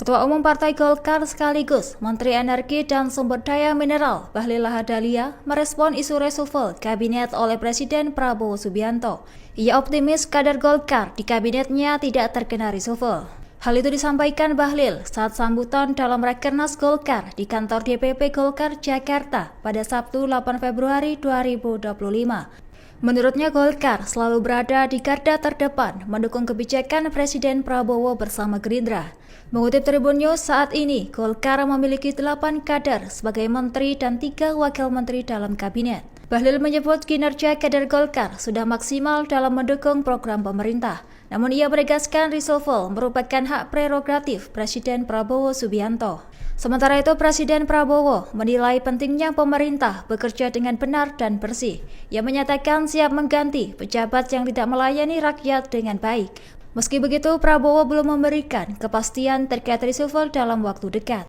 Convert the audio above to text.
Ketua Umum Partai Golkar sekaligus Menteri Energi dan Sumber Daya Mineral Bahlil Lahadalia merespon isu reshuffle kabinet oleh Presiden Prabowo Subianto. Ia optimis kader Golkar di kabinetnya tidak terkena reshuffle. Hal itu disampaikan Bahlil saat sambutan dalam Rakernas Golkar di kantor DPP Golkar Jakarta pada Sabtu 8 Februari 2025. Menurutnya Golkar selalu berada di garda terdepan mendukung kebijakan Presiden Prabowo bersama Gerindra. Mengutip Tribun News, saat ini Golkar memiliki 8 kader sebagai menteri dan 3 wakil menteri dalam kabinet. Bahlil menyebut kinerja kader Golkar sudah maksimal dalam mendukung program pemerintah. Namun ia menegaskan reshuffle merupakan hak prerogatif Presiden Prabowo Subianto. Sementara itu, Presiden Prabowo menilai pentingnya pemerintah bekerja dengan benar dan bersih. Ia menyatakan siap mengganti pejabat yang tidak melayani rakyat dengan baik. Meski begitu, Prabowo belum memberikan kepastian terkait reshuffle dalam waktu dekat.